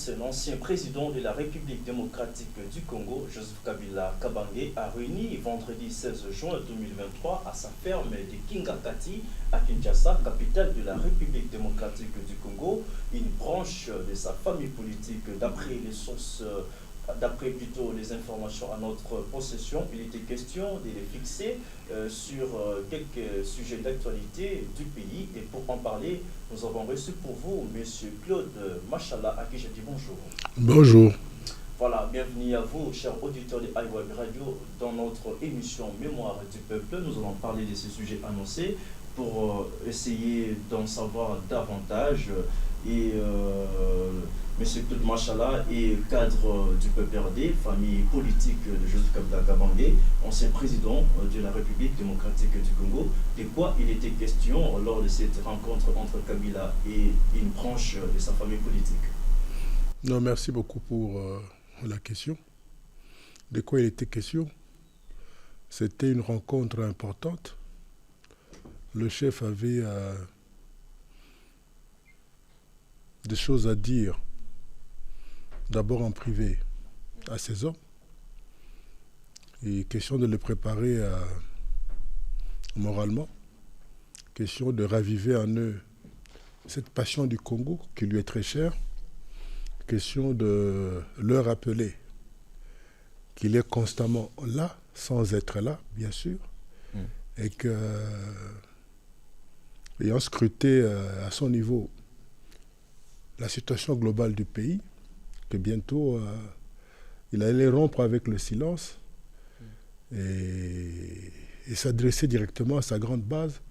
France, l'ancien président de la République démocratique du Congo, Joseph Kabila Kabange, a réuni vendredi 16 juin 2023 à sa ferme de Kingakati à Kinshasa, capitale de la République démocratique du Congo, une branche de sa famille politique. D'après plutôt les informations à notre possession, il était question de les fixer sur quelques sujets d'actualité du pays. Et pour en parler, nous avons reçu pour vous M. Claude Machala, à qui je dis bonjour. Bonjour. Voilà, bienvenue à vous, chers auditeurs de iWeb Radio, dans notre émission Mémoire du Peuple. Nous allons parler de ces sujets annoncés pour essayer d'en savoir davantage. Et M. Claude Machala est cadre du PPRD, famille politique de Joseph Kabila Kabange, ancien président de la République démocratique du Congo. De quoi il était question lors de cette rencontre entre Kabila et une branche de sa famille politique? Non, merci beaucoup pour la question. De quoi il était question? C'était une rencontre importante. Le chef avait des choses à dire, d'abord en privé à ses hommes, et question de les préparer moralement, question de raviver en eux cette passion du Congo qui lui est très chère, question de leur rappeler qu'il est constamment là, sans être là, bien sûr, et que, ayant scruté à son niveau la situation globale du pays, que bientôt il allait rompre avec le silence et s'adresser directement à sa grande base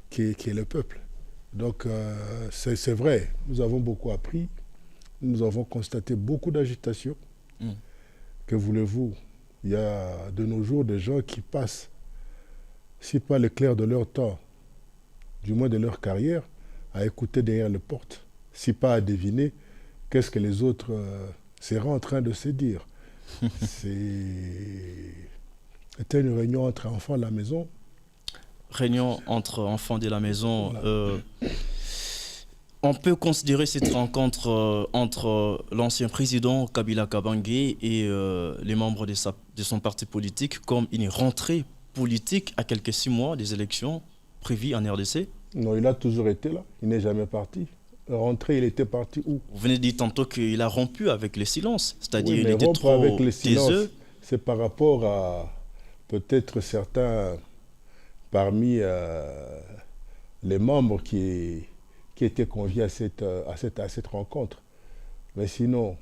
qui est le peuple. Donc c'est vrai, nous avons beaucoup appris, nous avons constaté beaucoup d'agitation. Que voulez-vous, il y a de nos jours des gens qui passent, si pas l'éclair de leur temps, du moins de leur carrière, à écouter derrière les portes, si pas à deviner qu'est-ce que les autres seraient en train de se dire. C'était une réunion entre enfants de la maison. Réunion entre enfants de la maison. Voilà. On peut considérer cette rencontre entre l'ancien président Kabila Kabange et les membres de son parti politique comme une rentrée politique à quelques 6 mois des élections prévues en RDC? Non, il a toujours été là. Il n'est jamais parti. Rentré, il était parti où? Vous venez de dire tantôt qu'il a rompu avec le silence, c'est-à-dire oui, il était trop avec le silence, c'est par rapport à peut-être certains parmi les membres qui étaient conviés à cette rencontre. Mais sinon,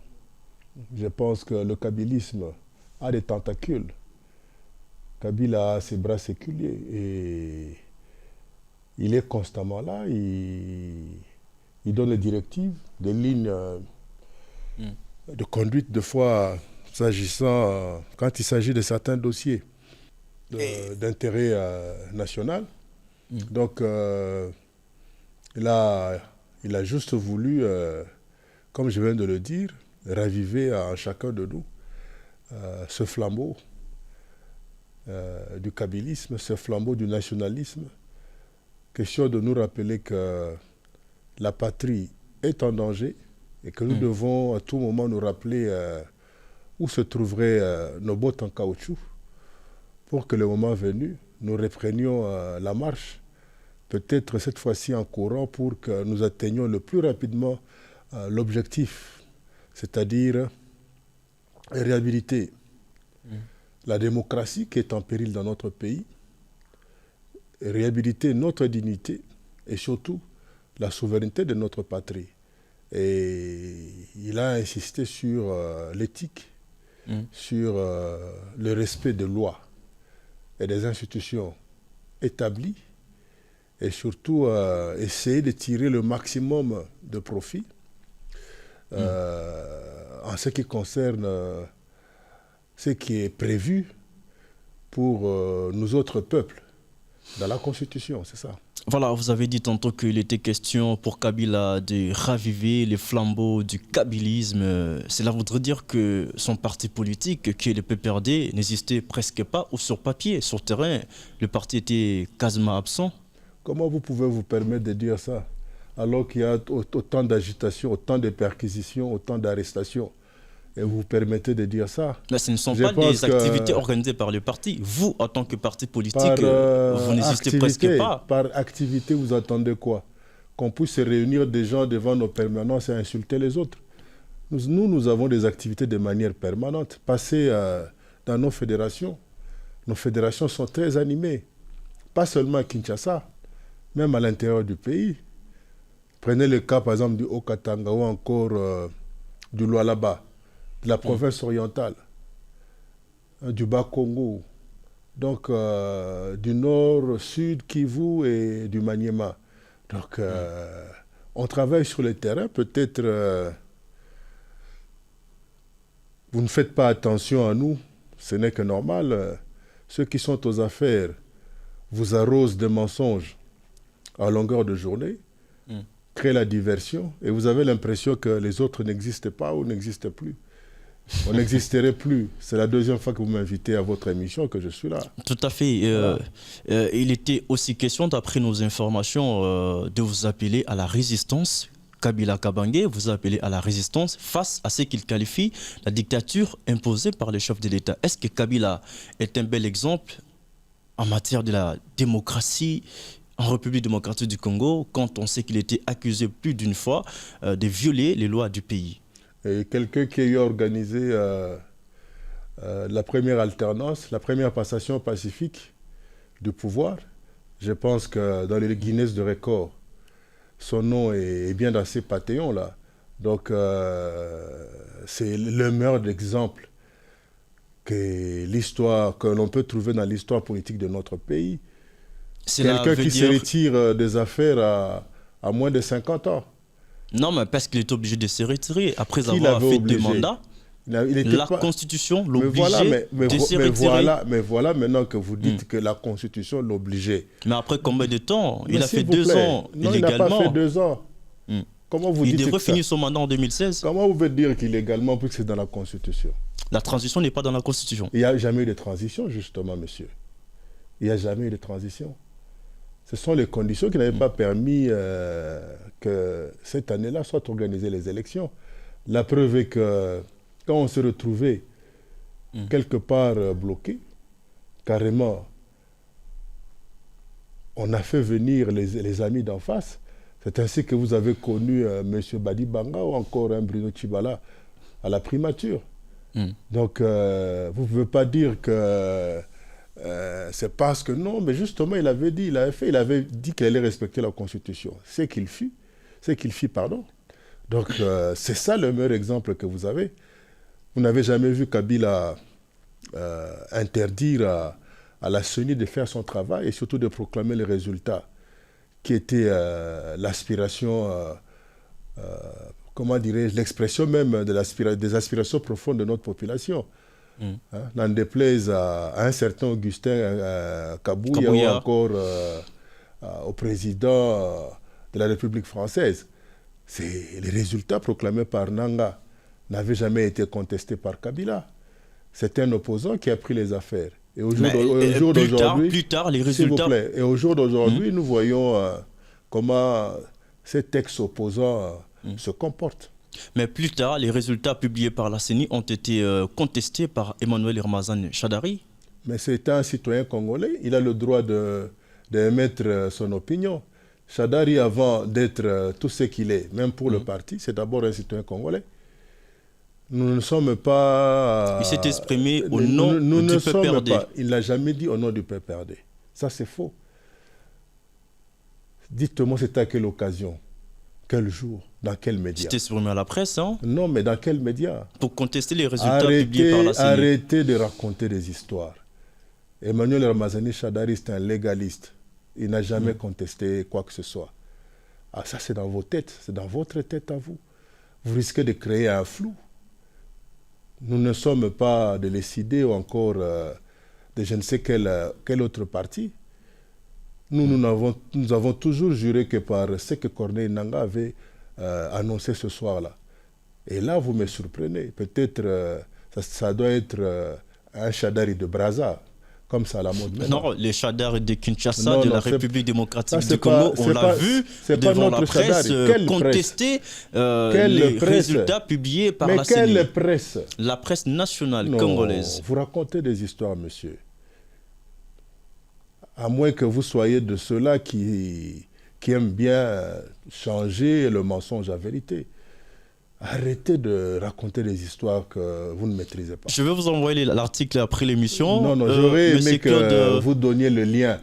je pense que le kabylisme a des tentacules. Kabila a ses bras séculiers et il est constamment là. Il donne des directives, des lignes de conduite, de fois, s'agissant, quand il s'agit de certains dossiers d'intérêt national. Donc, il a juste voulu, comme je viens de le dire, raviver en chacun de nous ce flambeau du kabylisme, ce flambeau du nationalisme. Question de nous rappeler que la patrie est en danger et que nous devons à tout moment nous rappeler où se trouveraient nos bottes en caoutchouc pour que le moment venu, nous reprenions la marche, peut-être cette fois-ci en courant pour que nous atteignions le plus rapidement l'objectif, c'est-à-dire réhabiliter la démocratie qui est en péril dans notre pays, réhabiliter notre dignité et surtout la souveraineté de notre patrie. Et il a insisté sur l'éthique, sur le respect des lois et des institutions établies et surtout essayer de tirer le maximum de profit en ce qui concerne ce qui est prévu pour nous autres peuples dans la Constitution, c'est ça. Voilà, vous avez dit tantôt qu'il était question pour Kabila de raviver les flambeaux du kabylisme. Cela voudrait dire que son parti politique, qui est le PPRD, n'existait presque pas, ou sur papier, sur terrain, le parti était quasiment absent. Comment vous pouvez vous permettre de dire ça? alors qu'il y a autant d'agitation, autant de perquisitions, autant d'arrestations. Et vous vous permettez de dire ça? Mais ce ne sont pas des activités organisées par le parti. Vous, en tant que parti politique, vous n'existez presque pas. Par activité, vous attendez quoi? Qu'on puisse se réunir des gens devant nos permanences et insulter les autres. Nous avons des activités de manière permanente. Passez dans nos fédérations. Nos fédérations sont très animées. Pas seulement à Kinshasa, même à l'intérieur du pays. Prenez le cas, par exemple, du Haut-Katanga ou encore du Lualaba, de la province orientale, du Bas-Congo, donc du nord, sud, Kivu et du Maniema. Donc, on travaille sur le terrain. Peut-être vous ne faites pas attention à nous, ce n'est que normal. Ceux qui sont aux affaires vous arrosent de mensonges à longueur de journée, créent la diversion, et vous avez l'impression que les autres n'existent pas ou n'existent plus. On n'existerait plus. C'est la deuxième fois que vous m'invitez à votre émission que je suis là. Tout à fait. Il était aussi question, d'après nos informations, de vous appeler à la résistance. Kabila Kabange vous appelez à la résistance face à ce qu'il qualifie la dictature imposée par les chefs de l'État. Est-ce que Kabila est un bel exemple en matière de la démocratie en République démocratique du Congo, quand on sait qu'il était accusé plus d'une fois de violer les lois du pays? Et quelqu'un qui a eu organisé la première alternance, la première passation pacifique du pouvoir, je pense que dans les Guinness de record, son nom est bien dans ces panthéons-là. Donc, c'est le meilleur exemple que l'on peut trouver dans l'histoire politique de notre pays. Quelqu'un qui se retire des affaires à moins de 50 ans. Non, mais parce qu'il est obligé de se retirer après avoir fait 2 mandats. La Constitution l'obligeait de se retirer. Mais voilà maintenant que vous dites que la Constitution l'obligeait. Mais après combien de temps? Il a fait 2 ans non, illégalement. Il n'a pas fait 2 ans. Comment vous il dites devrait finir son mandat en 2016. Comment vous pouvez dire qu'illégalement, puisque c'est dans la Constitution? La transition n'est pas dans la Constitution. Il n'y a jamais eu de transition, justement, monsieur. Il n'y a jamais eu de transition. Ce sont les conditions qui n'avaient pas permis que cette année-là soient organisées les élections. La preuve est que quand on s'est retrouvé quelque part bloqué, carrément, on a fait venir les amis d'en face. C'est ainsi que vous avez connu M. Badi Banga ou encore Bruno Tchibala à la primature. Donc, vous ne pouvez pas dire que c'est parce que non, mais justement, il avait dit qu'il allait respecter la Constitution. C'est qu'il fit, pardon. Donc, c'est ça le meilleur exemple que vous avez. Vous n'avez jamais vu Kabila interdire à la CENI de faire son travail et surtout de proclamer les résultats qui étaient l'aspiration, comment dirais-je, l'expression même des aspirations profondes de notre population. N'en déplaise à un certain Augustin Kabouya ou encore au président de la République française. Les résultats proclamés par Nanga n'avaient jamais été contestés par Kabila. C'est un opposant qui a pris les affaires. Et au jour d'aujourd'hui, plus tard, les résultats... Et au jour d'aujourd'hui, nous voyons comment cet ex-opposant se comporte. Mais plus tard, les résultats publiés par la CENI ont été contestés par Emmanuel Ramazani Shadari. Mais c'est un citoyen congolais, il a le droit d'émettre son opinion. Shadari, avant d'être tout ce qu'il est, même pour le parti, c'est d'abord un citoyen congolais. Nous ne sommes pas... Il s'est exprimé au nom du PPRD. Il n'a jamais dit au nom du PPRD. Ça, c'est faux. Dites-moi, c'était à quelle occasion? Quel jour? Dans quel média? C'était exprimé à la presse, hein? Non, mais dans quel média? Pour contester les résultats publiés par la CENI. Arrêtez de raconter des histoires. Emmanuel Ramazani Shadari, c'est un légaliste. Il n'a jamais contesté quoi que ce soit. Ah, ça, c'est dans vos têtes. C'est dans votre tête à vous. Vous risquez de créer un flou. Nous ne sommes pas de l'ECD ou encore de je ne sais quel autre parti. Nous avons toujours juré que par ce que Corneille Nangaa avait annoncé ce soir-là. Et là, vous me surprenez. Peut-être ça doit être un Shadari de Brazza. comme ça à la mode maintenant. Non, les Chadar de Kinshasa, Non, de non, la c'est- République démocratique ça, du c'est Congo, pas- on c'est l'a pas- vu c'est pas devant la notre presse Chadar. Quelle contester Quelle les presse? résultats publiés par Mais la CENI. quelle presse? La presse nationale Non, congolaise. vous racontez des histoires, monsieur. À moins que vous soyez de ceux-là qui aiment bien changer le mensonge à vérité. Arrêtez de raconter des histoires que vous ne maîtrisez pas. Je vais vous envoyer l'article après l'émission. Non, non, j'aurais aimé Monsieur que Claude, vous donniez le lien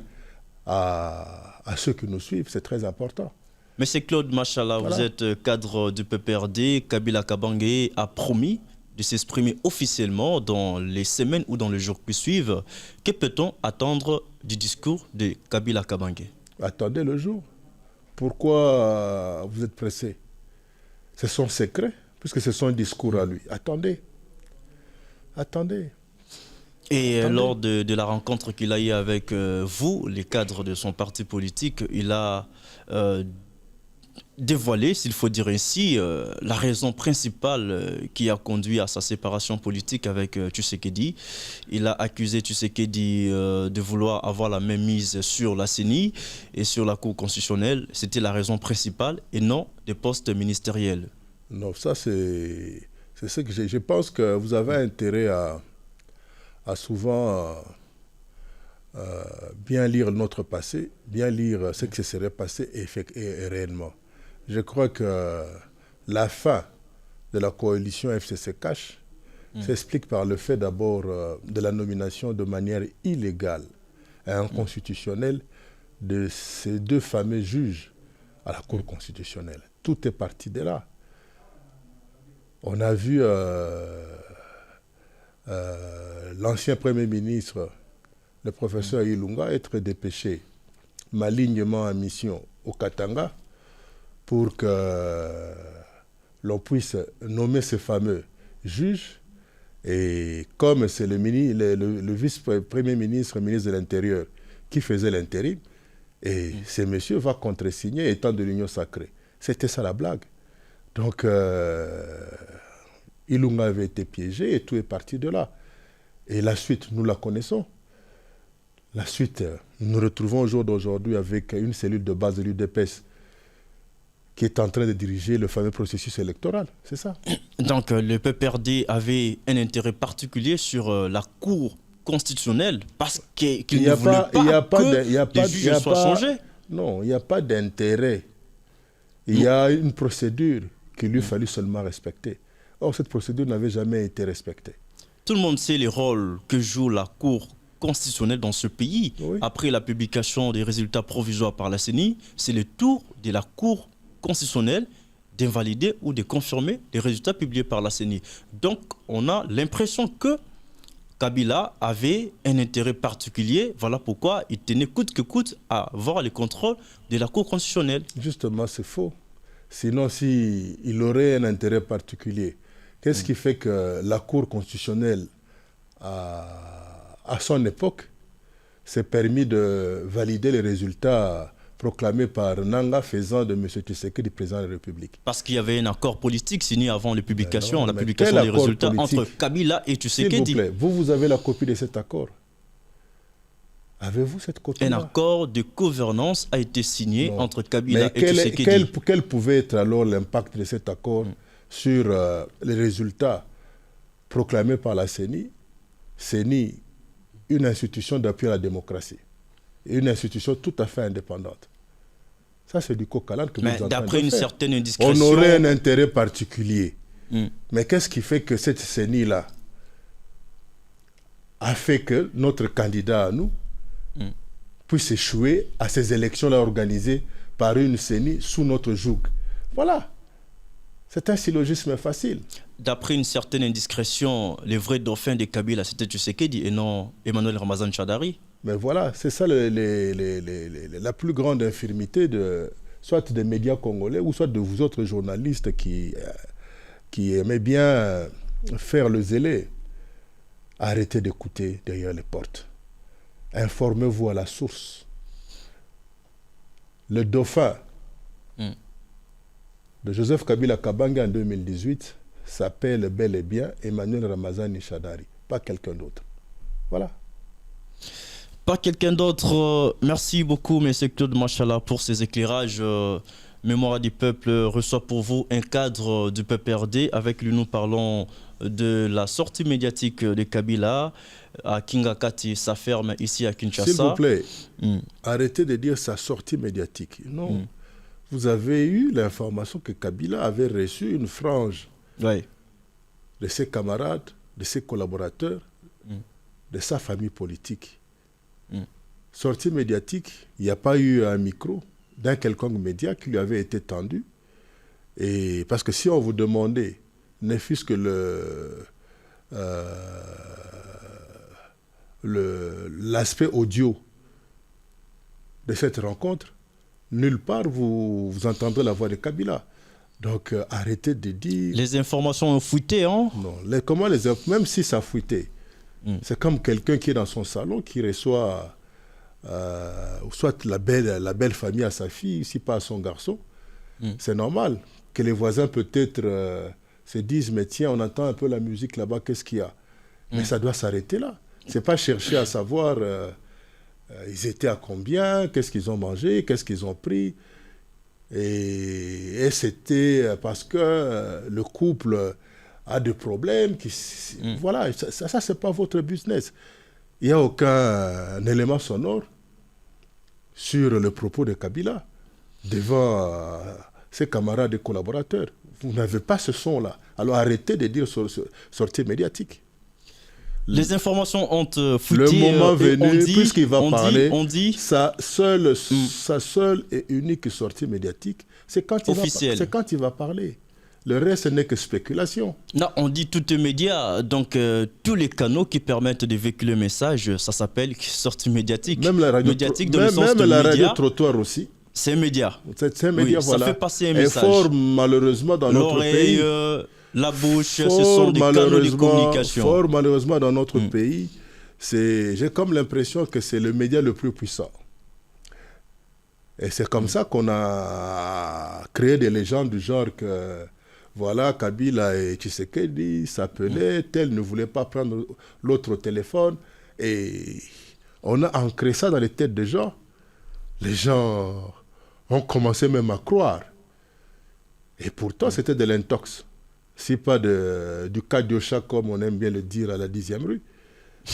à ceux qui nous suivent. C'est très important. Monsieur Claude Machala, Voilà. vous êtes cadre du PPRD. Kabila Kabange a promis de s'exprimer officiellement dans les semaines ou dans les jours qui suivent. Que peut-on attendre du discours de Kabila Kabange? Attendez le jour. Pourquoi vous êtes pressé? C'est son secret, puisque c'est son discours à lui. Attendez. Attendez. Et Attendez. lors de la rencontre qu'il a eue avec vous, les cadres de son parti politique, il a dévoilé, s'il faut dire ainsi, la raison principale qui a conduit à sa séparation politique avec Tshisekedi. Il a accusé Tshisekedi de vouloir avoir la même mise sur la CENI et sur la Cour constitutionnelle. C'était la raison principale et non des postes ministériels. Non, ça c'est ce que je pense que vous avez intérêt à souvent bien lire notre passé, bien lire ce qui se serait passé et réellement. Je crois que la fin de la coalition FCC-Cash s'explique par le fait d'abord de la nomination de manière illégale et inconstitutionnelle de ces deux fameux juges à la Cour constitutionnelle. Tout est parti de là. On a vu l'ancien Premier ministre, le professeur Ilunga, être dépêché malignement en mission au Katanga pour que l'on puisse nommer ce fameux juge. Et comme c'est le vice-premier ministre, ministre de l'Intérieur, qui faisait l'intérim, et ce monsieur va contresigner étant de l'Union sacrée. C'était ça la blague. Donc, Ilunga avait été piégé et tout est parti de là. Et la suite, nous la connaissons. La suite, nous nous retrouvons au jour d'aujourd'hui avec une cellule de base de l'UDPS qui est en train de diriger le fameux processus électoral. C'est ça. Donc, le PPRD avait un intérêt particulier sur la Cour constitutionnelle parce qu'il ne voulait pas que les juges soient changés. Non, il n'y a pas d'intérêt. Il y a une procédure qu'il lui fallut seulement respecter. Or, cette procédure n'avait jamais été respectée. Tout le monde sait les rôles que joue la Cour constitutionnelle dans ce pays. Oui. Après la publication des résultats provisoires par la CENI, c'est le tour de la Cour constitutionnelle d'invalider ou de confirmer les résultats publiés par la CENI. Donc, on a l'impression que Kabila avait un intérêt particulier. Voilà pourquoi il tenait coûte que coûte à avoir le contrôle de la Cour constitutionnelle. Justement, c'est faux. Sinon, s'il aurait un intérêt particulier, qu'est-ce qui fait que la Cour constitutionnelle, à son époque, s'est permis de valider les résultats proclamés par Nanga faisant de M. Tshisekedi président de la République? Parce qu'il y avait un accord politique signé avant la publication quel des résultats politique? entre Kabila et Tshisekedi. S'il vous plaît, vous avez la copie de cet accord? Avez-vous cette copie? Un accord de gouvernance a été signé entre Kabila et Tshisekedi. Quel pouvait être alors l'impact de cet accord sur les résultats proclamés par la CENI? CENI, une institution d'appui à la démocratie, une institution tout à fait indépendante. Ça, c'est du coq à l'âne que vous êtes en train de faire. D'après une certaine indiscrétion... On aurait un intérêt particulier. Mais qu'est-ce qui fait que cette CENI-là a fait que notre candidat à nous puisse échouer à ces élections-là organisées par une CENI sous notre joug? Voilà. C'est un syllogisme facile. D'après une certaine indiscrétion, les vrais dauphins de Kabila, c'était Tshisekedi et non Emmanuel Ramazan Shadari. Mais voilà, c'est ça la plus grande infirmité soit des médias congolais ou soit de vous autres journalistes qui aimaient bien faire le zélé. Arrêtez d'écouter derrière les portes. Informez-vous à la source. Le dauphin de Joseph Kabila Kabange en 2018 s'appelle bel et bien Emmanuel Ramazani Shadari, pas quelqu'un d'autre. Voilà. Pas quelqu'un d'autre. Merci beaucoup, M. Claude Machala, pour ces éclairages. Mémoire du peuple reçoit pour vous un cadre du PPRD. Avec lui, nous parlons de la sortie médiatique de Kabila à Kingakati, sa ferme ici à Kinshasa. S'il vous plaît, arrêtez de dire sa sortie médiatique. Non. Vous avez eu l'information que Kabila avait reçu une frange de ses camarades, de ses collaborateurs, de sa famille politique. Sortie médiatique, il n'y a pas eu un micro d'un quelconque média qui lui avait été tendu. Et parce que si on vous demandait, ne fût-ce que l'aspect audio de cette rencontre, nulle part vous entendrez la voix de Kabila. Donc arrêtez de dire... Les informations ont fuité, hein? Non, même si ça fuité, c'est comme quelqu'un qui est dans son salon, qui reçoit soit la belle famille à sa fille, si pas à son garçon. C'est normal que les voisins peut-être se disent, mais tiens, on entend un peu la musique là-bas, qu'est-ce qu'il y a? Mais ça doit s'arrêter là. C'est pas chercher à savoir ils étaient à combien, qu'est-ce qu'ils ont mangé, qu'est-ce qu'ils ont pris. Et c'était parce que le couple a des problèmes. Voilà, ça c'est pas votre business. Il n'y a aucun élément sonore sur le propos de Kabila devant ses camarades et collaborateurs. Vous n'avez pas ce son-là. Alors arrêtez de dire sortie médiatique. Les informations ont fuité. Le moment venu, puisqu'il va parler, on dit sa seule et unique sortie médiatique, c'est quand il va parler. Le reste n'est que spéculation. Non, on dit tous les médias, donc tous les canaux qui permettent de véhiculer le message, ça s'appelle sortie médiatique. Même la radio, médiatique dans le sens de la média, radio-trottoir aussi. C'est un média. C'est un média, oui, voilà. Ça fait passer un message. Et fort malheureusement dans notre pays... la bouche, ce sont des canaux de communication. Fort malheureusement dans notre pays, j'ai comme l'impression que c'est le média le plus puissant. Et c'est comme ça qu'on a créé des légendes du genre que, voilà, Kabila et Tshisekedi s'appelaient, tel ne voulait pas prendre l'autre au téléphone. Et on a ancré ça dans les têtes des gens. Les gens ont commencé même à croire. Et pourtant, c'était de l'intox. Si pas du cadiocha, comme on aime bien le dire à la 10e rue.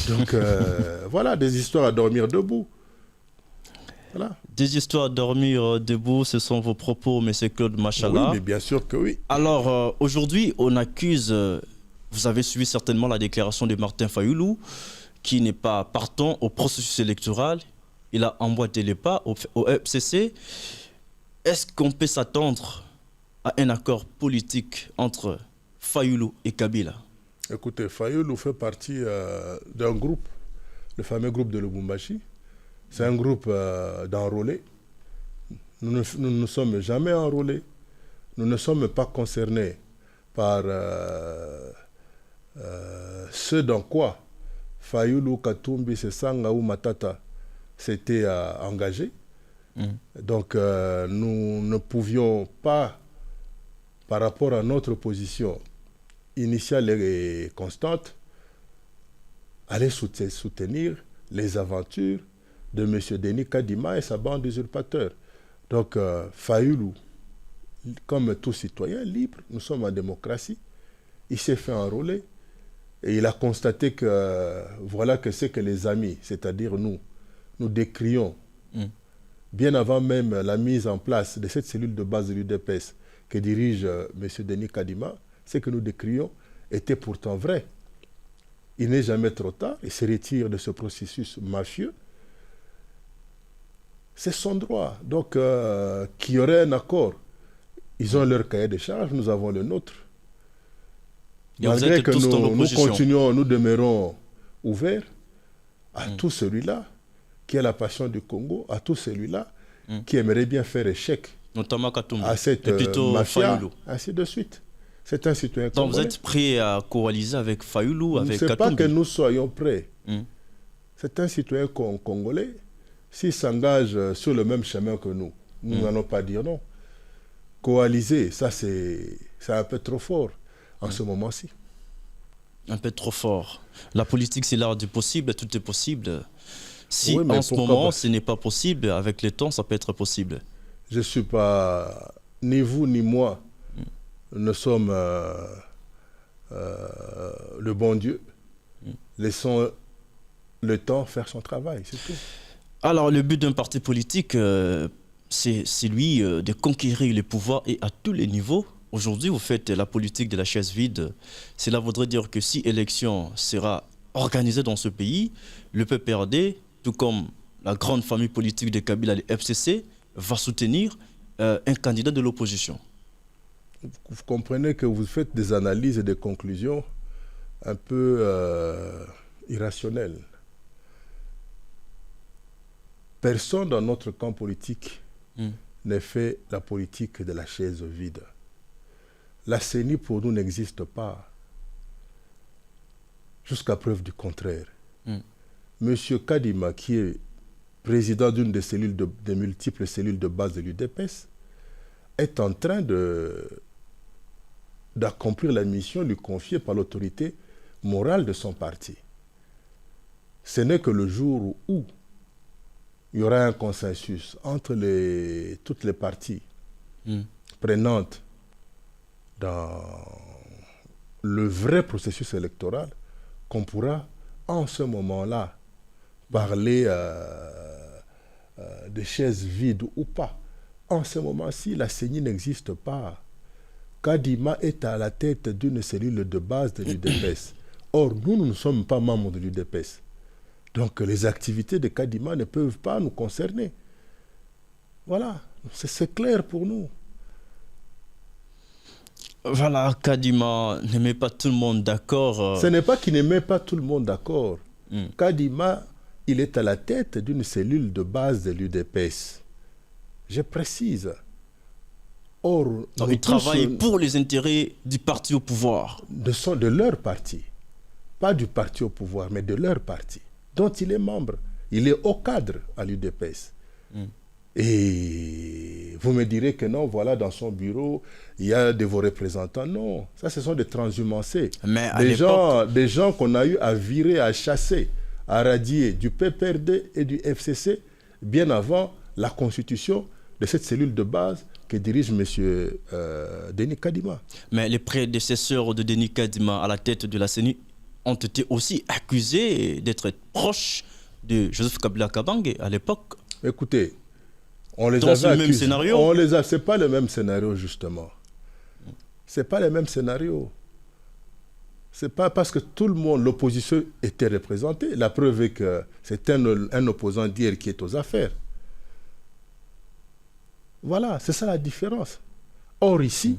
Donc, voilà, des histoires à dormir debout. Voilà. Des histoires à dormir debout, ce sont vos propos, M. Claude Machala. Oui, mais bien sûr que oui. Alors, aujourd'hui, on accuse, vous avez suivi certainement la déclaration de Martin Fayoulou, qui n'est pas partant au processus électoral. Il a emboîté les pas au FCC. Est-ce qu'on peut s'attendre à un accord politique entre Fayoulou et Kabila? Écoutez, Fayoulou fait partie d'un groupe, le fameux groupe de Lubumbashi. C'est un groupe d'enrôlés. Nous ne nous sommes jamais enrôlés. Nous ne sommes pas concernés par ce dans quoi Fayoulou, Katumbi, Sesanga ou Matata s'étaient engagés. Donc nous ne pouvions pas, par rapport à notre position initiale et constante, aller soutenir les aventures de M. Denis Kadima et sa bande d'usurpateurs. Donc Fayoulou, comme tout citoyen libre, nous sommes en démocratie, il s'est fait enrôler et il a constaté que voilà que c'est que les amis, c'est-à-dire nous décrions, bien avant même la mise en place de cette cellule de base de l'UDPS que dirige M. Denis Kadima, ce que nous décrions était pourtant vrai. Il n'est jamais trop tard, il se retire de ce processus mafieux. C'est son droit. Donc, qu'il y aurait un accord. Ils ont leur cahier de charges, nous avons le nôtre. Malgré que nous demeurons ouverts à tout celui-là qui a la passion du Congo, à tout celui-là qui aimerait bien faire échec notamment Katumbi, à cette mafia, ainsi de suite. C'est un citoyen congolais. Donc vous êtes prêt à coaliser avec Fayoulou, avec Katumbi? Ce n'est pas que nous soyons prêts. C'est un citoyen congolais. S'il s'engage sur le même chemin que nous, nous n'allons pas dire non. Coaliser, ça c'est un peu trop fort en ce moment-ci. Un peu trop fort. La politique, c'est l'art du possible, tout est possible. Si Oui, mais en ce pourquoi moment pas? ce n'est pas possible, avec le temps ça peut être possible. Je ne suis pas, ni vous ni moi, ne sommes le bon Dieu. Laissons le temps faire son travail, c'est tout. Alors le but d'un parti politique, c'est celui de conquérir le pouvoir et à tous les niveaux. Aujourd'hui, vous faites la politique de la chaise vide. Cela voudrait dire que si élection sera organisée dans ce pays, le PPRD, tout comme la grande famille politique de Kabila, le FCC, va soutenir un candidat de l'opposition. Vous comprenez que vous faites des analyses et des conclusions un peu irrationnelles. Personne dans notre camp politique n'est fait la politique de la chaise vide. La CENI pour nous n'existe pas, jusqu'à preuve du contraire. Monsieur Kadima, qui est président d'une des multiples cellules de base de l'UDPS, est en train d'accomplir la mission lui confiée par l'autorité morale de son parti. Ce n'est que le jour où il y aura un consensus entre toutes les parties prenantes dans le vrai processus électoral qu'on pourra, en ce moment-là, parler de chaises vides ou pas. En ce moment-ci, la CENI n'existe pas. Kadima est à la tête d'une cellule de base de l'UDPS. Or, nous ne sommes pas membres de l'UDPS. Donc, les activités de Kadima ne peuvent pas nous concerner. Voilà, c'est clair pour nous. Voilà, Kadima ne met pas tout le monde d'accord. Ce n'est pas qu'il ne met pas tout le monde d'accord. Kadima, il est à la tête d'une cellule de base de l'UDPS. Je précise. Or, donc, il travaille pour les intérêts du parti au pouvoir. De leur parti. Pas du parti au pouvoir, mais de leur parti, dont il est membre. Il est haut cadre à l'UDPS. Et vous me direz que non, voilà, dans son bureau, il y a de vos représentants. Non, ça, ce sont des transhumancés. Mais des gens qu'on a eu à virer, à chasser, à radier du PPRD et du FCC, bien avant la constitution de cette cellule de base que dirige M. Denis Kadima. Mais les prédécesseurs de Denis Kadima à la tête de la CENI ont été aussi accusés d'être proches de Joseph Kabila Kabange à l'époque. Écoutez, on les dans avait ce accusés. même scénario. C'est pas le même scénario, justement. C'est pas le même scénario. C'est pas parce que tout le monde, l'opposition était représentée. La preuve est que c'est un opposant d'hier qui est aux affaires. Voilà, c'est ça la différence. Or ici,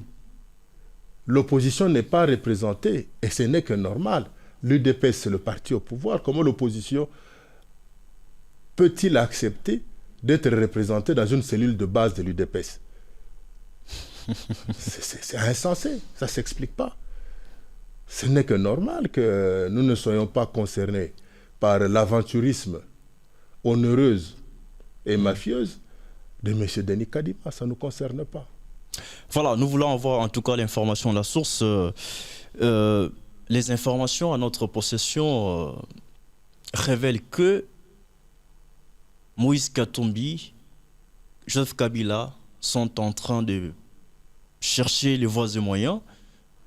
l'opposition n'est pas représentée et ce n'est que normal. L'UDPS, c'est le parti au pouvoir. Comment l'opposition peut-il accepter d'être représenté dans une cellule de base de l'UDPS? C'est insensé, ça ne s'explique pas. Ce n'est que normal que nous ne soyons pas concernés par l'aventurisme onéreuse et mafieuse de M. Denis Kadima. Ça ne nous concerne pas. Voilà, nous voulons avoir en tout cas l'information, la source. Les informations à notre possession révèlent que Moïse Katumbi, Joseph Kabila sont en train de chercher les voies et moyens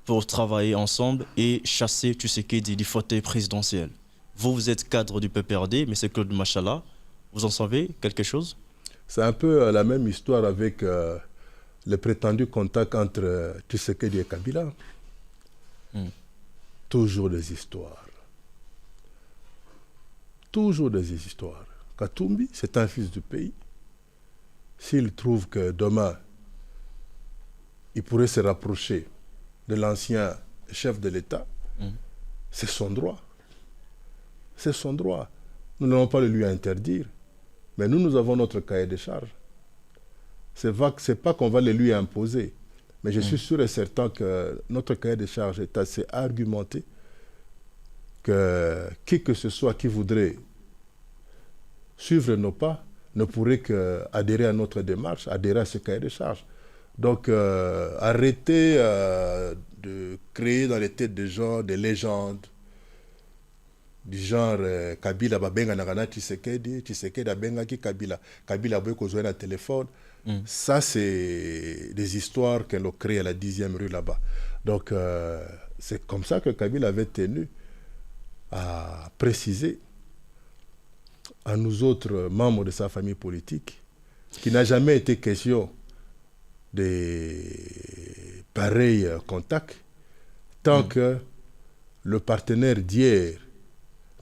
pour travailler ensemble et chasser Tshisekedi du fauteuil présidentiel. Vous êtes cadre du PPRD, mais c'est Claude Machala. Vous en savez quelque chose? C'est un peu la même histoire avec le prétendu contact entre Tshisekedi et Kabila. Toujours des histoires. Toujours des histoires. Katumbi, c'est un fils du pays. S'il trouve que demain, il pourrait se rapprocher de l'ancien chef de l'État, c'est son droit. C'est son droit. Nous n'allons pas le lui interdire. Mais nous avons notre cahier de charges. Ce n'est pas qu'on va le lui imposer. Mais je suis sûr et certain que notre cahier de charges est assez argumenté que qui que ce soit qui voudrait suivre nos pas ne pourrait qu'adhérer à notre démarche, adhérer à ce cahier de charges. Donc, arrêtez de créer dans les têtes des gens des légendes, du genre Kabila babenga nagana Tshisekedi abenga ki Kabila boy ko jouer na téléphone. Ça c'est des histoires qu'elle a créées à la 10e rue là-bas. Donc c'est comme ça que Kabila avait tenu à préciser à nous autres membres de sa famille politique qu'il n'a jamais été question de pareils contacts tant que le partenaire d'hier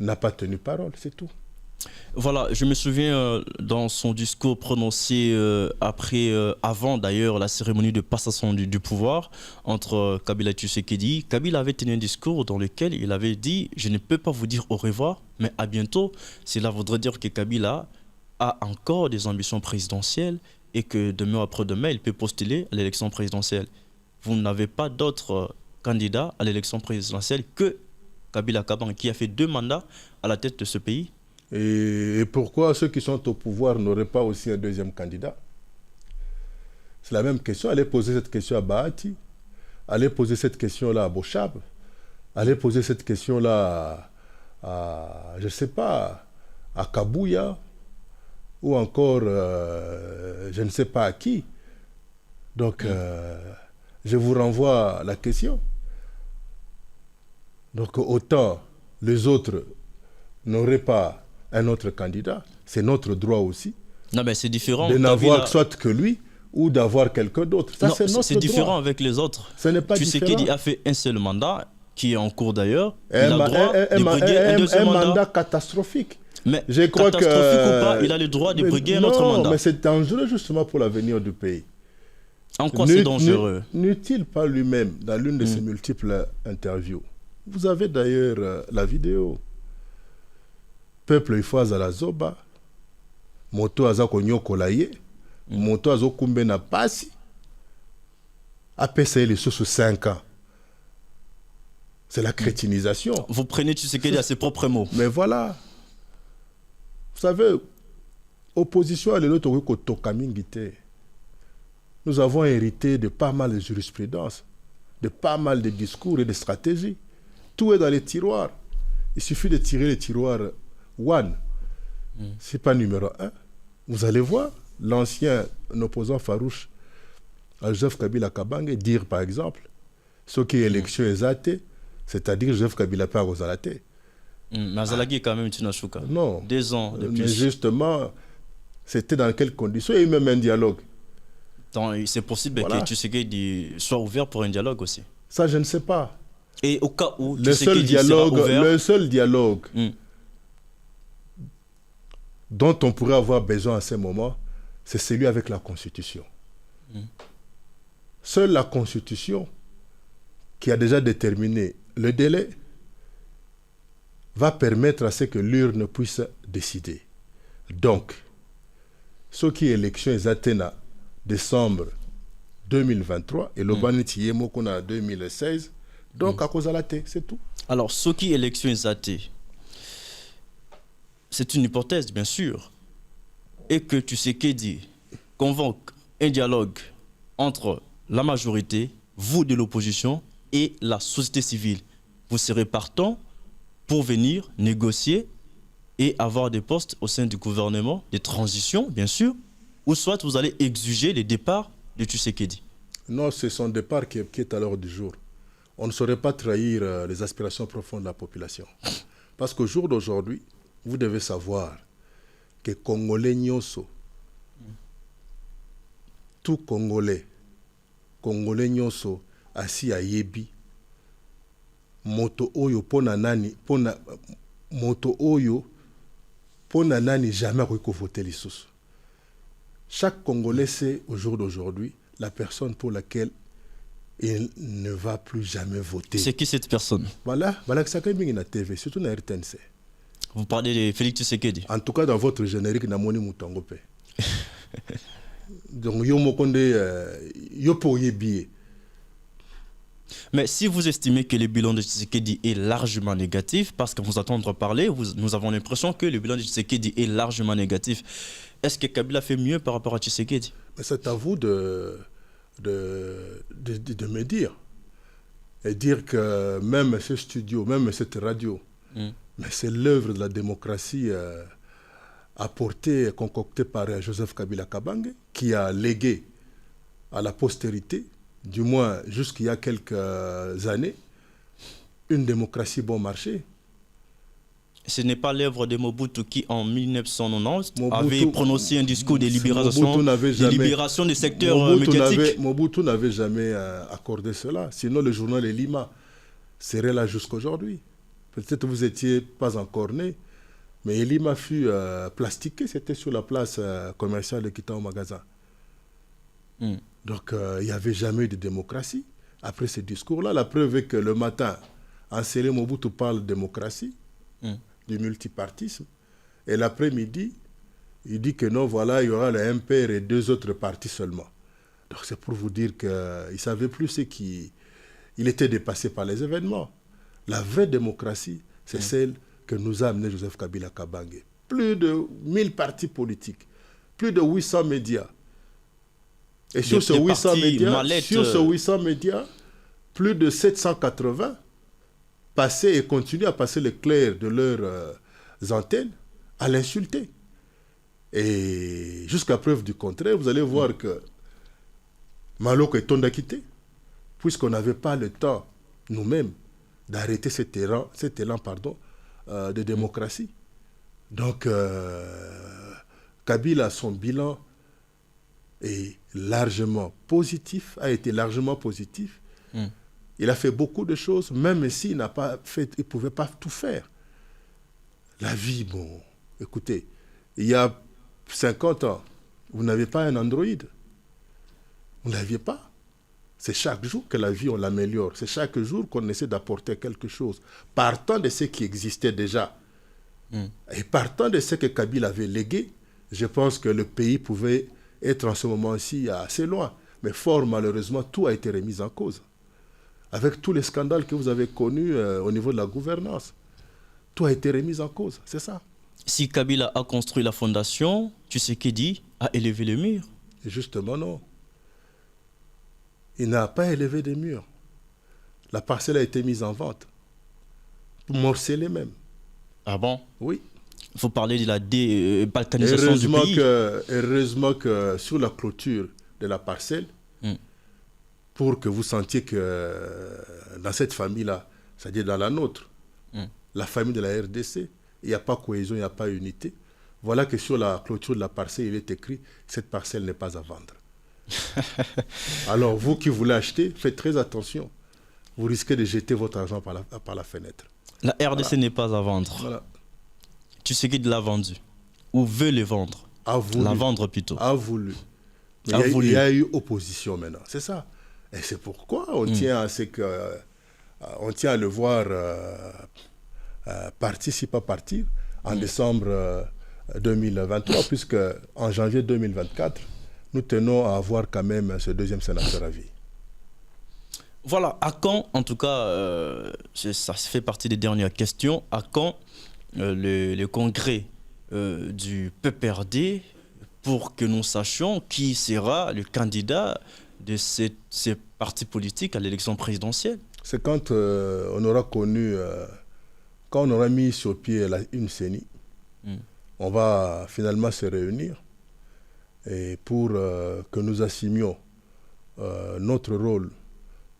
n'a pas tenu parole, c'est tout. Voilà, je me souviens dans son discours prononcé avant d'ailleurs la cérémonie de passation du pouvoir entre Kabila et Tshisekedi. Kabila avait tenu un discours dans lequel il avait dit « Je ne peux pas vous dire au revoir, mais à bientôt ». Cela voudrait dire que Kabila a encore des ambitions présidentielles et que demain ou après-demain, il peut postuler à l'élection présidentielle. Vous n'avez pas d'autres candidats à l'élection présidentielle que Kabila Kabange, qui a fait 2 mandats à la tête de ce pays. Et pourquoi ceux qui sont au pouvoir n'auraient pas aussi un 2e candidat? C'est la même question. Allez poser cette question à Bahati, allez poser cette question-là à Bochab, allez poser cette question-là à je ne sais pas, à Kabouya, ou encore, je ne sais pas à qui. Donc, je vous renvoie à la question. Donc, autant les autres n'auraient pas un autre candidat, c'est notre droit aussi. Non, mais c'est différent. De n'avoir soit que lui ou d'avoir quelqu'un d'autre. Ça, c'est notre droit. C'est différent avec les autres. Ce n'est pas différent. Tshisekedi a fait un seul mandat, qui est en cours d'ailleurs. Il a le droit de briguer un deuxième mandat. Un mandat catastrophique. Mais je crois catastrophique ou pas, il a le droit de briguer un autre mandat. Non, mais c'est dangereux justement pour l'avenir du pays. En quoi c'est dangereux? N'eut-il pas lui-même, dans l'une de ses multiples interviews, vous avez d'ailleurs la vidéo, peuple il faut à la zoba, moto aza konyokola ye, moto azo kumbe na pasi, apesa les sous 5 ans. C'est la crétinisation. Vous prenez Tshisekedi à ses propres mots. Mais voilà. Vous savez, opposition à l'autre nous avons hérité de pas mal de jurisprudence, de pas mal de discours et de stratégies. Tout est dans les tiroirs. Il suffit de tirer le tiroir one. C'est pas numéro 1. Vous allez voir l'ancien opposant farouche à Joseph Kabila Kabange dire par exemple ce qui est élection exatée, c'est-à-dire Joseph Kabila pas Rosalate. Mazalagi est quand même une chouka. Non. 2 ans de plus. Mais justement, c'était dans quelles conditions? Il y a eu même un dialogue. C'est possible que Tshisekedi soit ouvert pour un dialogue aussi. Ça, je ne sais pas. Et au cas où le seul dialogue dont on pourrait avoir besoin à ce moment, c'est celui avec la Constitution. Seule la Constitution, qui a déjà déterminé le délai, va permettre à ce que l'urne puisse décider. Donc, ce qui est élection est Athéna, décembre 2023, et le Baniti qu'on a 2016, donc à cause de la T, c'est tout. Alors, ce qui est élection exatée, c'est une hypothèse, bien sûr, et que Tshisekedi convoque un dialogue entre la majorité, vous de l'opposition, et la société civile. Vous serez partant pour venir négocier et avoir des postes au sein du gouvernement, des transitions, bien sûr, ou soit vous allez exiger le départ de Tshisekedi. Non, c'est son départ qui est à l'ordre du jour. On ne saurait pas trahir les aspirations profondes de la population. Parce qu'au jour d'aujourd'hui, vous devez savoir que Congolais Nyoso, tout Congolais Nyoso, assis à Yebi, moto oyo pona nani jamais voter les sous. Chaque Congolais sait au jour d'aujourd'hui la personne pour laquelle il ne va plus jamais voter. C'est qui cette personne? Voilà que ça quand même na TV, surtout na RTNC. Vous parlez de Félix Tshisekedi? En tout cas, dans votre générique, na moni mutangope. Donc yo mokonde yo pour yebi. Mais si vous estimez que le bilan de Tshisekedi est largement négatif, parce que vous entendre parler, nous avons l'impression que le bilan de Tshisekedi est largement négatif, est-ce que Kabila fait mieux par rapport à Tshisekedi? C'est à vous de me dire. Et dire que même ce studio, même cette radio, Mais c'est l'œuvre de la démocratie apportée, concoctée par Joseph Kabila Kabange, qui a légué à la postérité, du moins jusqu'il y a quelques années, une démocratie bon marché. Ce n'est pas l'œuvre de Mobutu qui, en 1990, avait prononcé un discours de libération des secteurs médiatiques. Mobutu n'avait jamais accordé cela. Sinon, le journal Elima serait là jusqu'aujourd'hui. Peut-être vous n'étiez pas encore né, mais Elima fut plastiqué. C'était sur la place commerciale de Kitao Magasin. Donc, il n'y avait jamais eu de démocratie. Après ce discours-là, la preuve est que le matin, Ansele Mobutu parle de démocratie, du multipartisme, et l'après-midi, il dit que non, voilà, il y aura le MPR et 2 autres partis seulement. Donc c'est pour vous dire qu'il ne savait plus ce qui... Il était dépassé par les événements. La vraie démocratie, c'est celle que nous a amené Joseph Kabila Kabange. Plus de 1000 partis politiques, plus de 800 médias. Et sur ces 800 médias, plus de 780 passaient et continuent à passer le clair de leurs antennes à l'insulter. Et jusqu'à preuve du contraire, vous allez voir que Maloko est Tondakité, puisqu'on n'avait pas le temps, nous-mêmes, d'arrêter cet élan de démocratie. Donc, Kabila, son bilan est largement positif, a été largement positif. Il a fait beaucoup de choses, même s'il n'a pas fait, il ne pouvait pas tout faire. La vie, bon, écoutez, il y a 50 ans, vous n'avez pas un Android. Vous ne l'aviez pas. C'est chaque jour que la vie, on l'améliore. C'est chaque jour qu'on essaie d'apporter quelque chose. Partant de ce qui existait déjà, et partant de ce que Kabila avait légué, je pense que le pays pouvait être en ce moment-ci assez loin. Mais fort malheureusement, tout a été remis en cause. Avec tous les scandales que vous avez connus au niveau de la gouvernance, tout a été remis en cause. C'est ça. Si Kabila a construit la fondation, Tshisekedi a élevé le mur. Justement, non. Il n'a pas élevé des murs. La parcelle a été mise en vente. Morcelée même. Ah bon? Oui. Il faut parler de la débalkanisation du pays. Heureusement que sur la clôture de la parcelle, pour que vous sentiez que dans cette famille-là, c'est-à-dire dans la nôtre, la famille de la RDC, il n'y a pas cohésion, il n'y a pas unité. Voilà que sur la clôture de la parcelle, il est écrit « Cette parcelle n'est pas à vendre ». Alors, vous qui voulez acheter, faites très attention. Vous risquez de jeter votre argent par la fenêtre. La RDC n'est pas à vendre. Voilà. Tshisekedi l'a vendu. Ou veut le vendre. A voulu. La vendre plutôt. A voulu. Il y a eu opposition maintenant. C'est ça. Et c'est pourquoi on tient à ce que... on tient à le voir partir, si pas partir, en décembre 2023, puisque en janvier 2024, nous tenons à avoir quand même ce deuxième sénateur à vie. Voilà, à quand, en tout cas, ça fait partie des dernières questions, à quand le congrès du PPRD pour que nous sachions qui sera le candidat de ces partis politiques à l'élection présidentielle? C'est quand on aura connu, quand on aura mis sur pied une CENI, on va finalement se réunir et pour que nous assumions notre rôle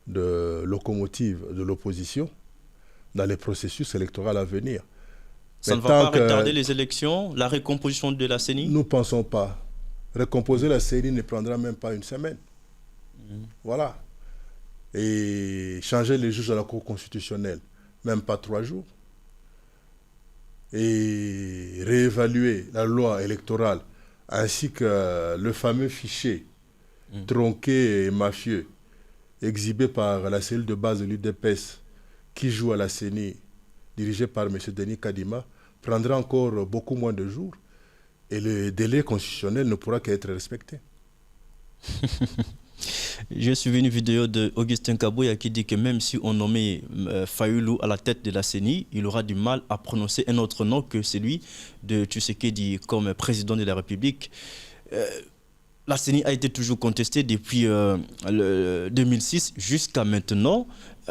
de locomotive de l'opposition dans les processus électoraux à venir. Ça ne va pas retarder les élections, la recomposition de la CENI? Nous ne pensons pas. Recomposer la CENI ne prendra même pas une semaine. Voilà. Et changer les juges à la Cour constitutionnelle, même pas 3 jours. Et réévaluer la loi électorale ainsi que le fameux fichier tronqué et mafieux exhibé par la cellule de base de l'UDPS qui joue à la CENI, dirigée par M. Denis Kadima, prendra encore beaucoup moins de jours et le délai constitutionnel ne pourra qu'être respecté. J'ai suivi une vidéo d'Augustin Kabouya qui dit que même si on nommait Fayoulou à la tête de la CENI, il aura du mal à prononcer un autre nom que celui de Tshisekedi comme président de la République. La CENI a été toujours contestée depuis 2006 jusqu'à maintenant.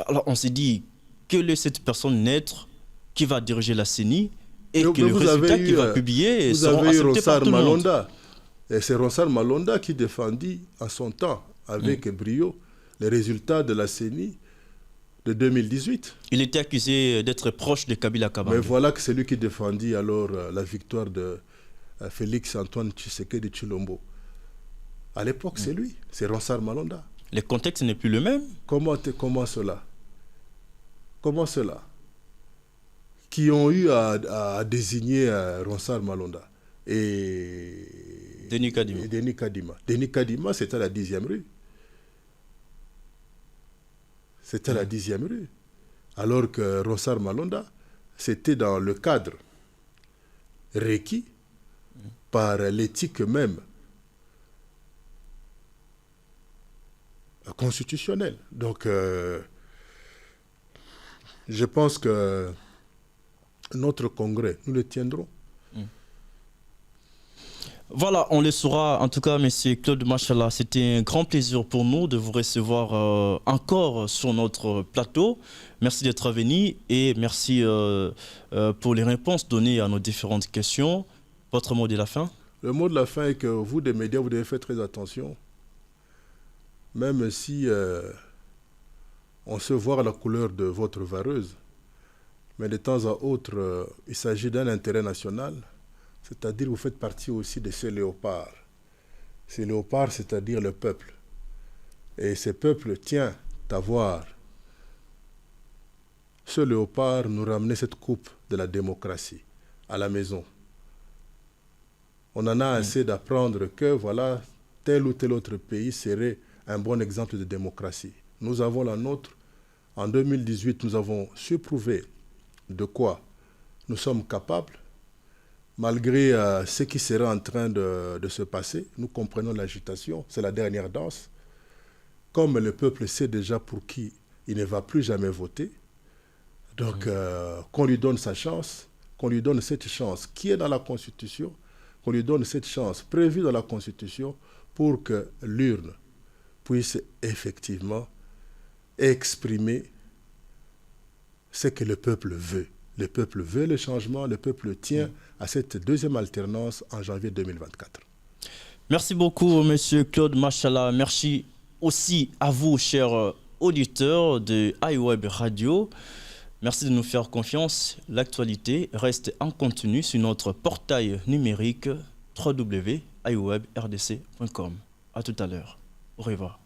Alors on s'est dit, que laisse cette personne naître qui va diriger la CENI et mais que le résultat qu'il va publier seront acceptés par tout le monde. Et c'est Ronsard Malonda qui défendit en son temps, avec brio, les résultats de la CENI de 2018. Il était accusé d'être proche de Kabila Kabambe. Mais voilà que c'est lui qui défendit alors la victoire de Félix Antoine Tshisekedi de Tshilombo. À l'époque, c'est lui, c'est Ronsard Malonda. Le contexte n'est plus le même. Comment cela? Comment cela? Qui ont eu à désigner Ronsard Malonda et Denis Kadima. Denis Kadima, c'était à la 10e rue. C'était la 10e rue. Alors que Ronsard Malonda, c'était dans le cadre requis par l'éthique même constitutionnelle. Donc, je pense que notre congrès, nous le tiendrons. Voilà, on le saura. En tout cas, M. Claude Machala, c'était un grand plaisir pour nous de vous recevoir encore sur notre plateau. Merci d'être venu et merci pour les réponses données à nos différentes questions. Votre mot de la fin? Le mot de la fin est que vous, des médias, vous devez faire très attention. Même si on se voit à la couleur de votre vareuse, mais de temps à autre, il s'agit d'un intérêt national. C'est-à-dire vous faites partie aussi de ces léopards. Ces léopards, c'est-à-dire le peuple. Et ce peuple tient à voir ce léopard nous ramener cette coupe de la démocratie à la maison. On en a assez d'apprendre que voilà, tel ou tel autre pays serait un bon exemple de démocratie. Nous avons la nôtre. En 2018, nous avons su prouver de quoi nous sommes capables. Malgré ce qui serait en train de se passer, nous comprenons l'agitation, c'est la dernière danse. Comme le peuple sait déjà pour qui il ne va plus jamais voter, donc qu'on lui donne sa chance, qu'on lui donne cette chance qui est dans la Constitution, qu'on lui donne cette chance prévue dans la Constitution pour que l'urne puisse effectivement exprimer ce que le peuple veut. Le peuple veut le changement, le peuple tient à cette deuxième alternance en janvier 2024. Merci beaucoup, M. Claude Machala. Merci aussi à vous, chers auditeurs de iWeb Radio. Merci de nous faire confiance. L'actualité reste en continu sur notre portail numérique www.iwebrdc.com. À tout à l'heure. Au revoir.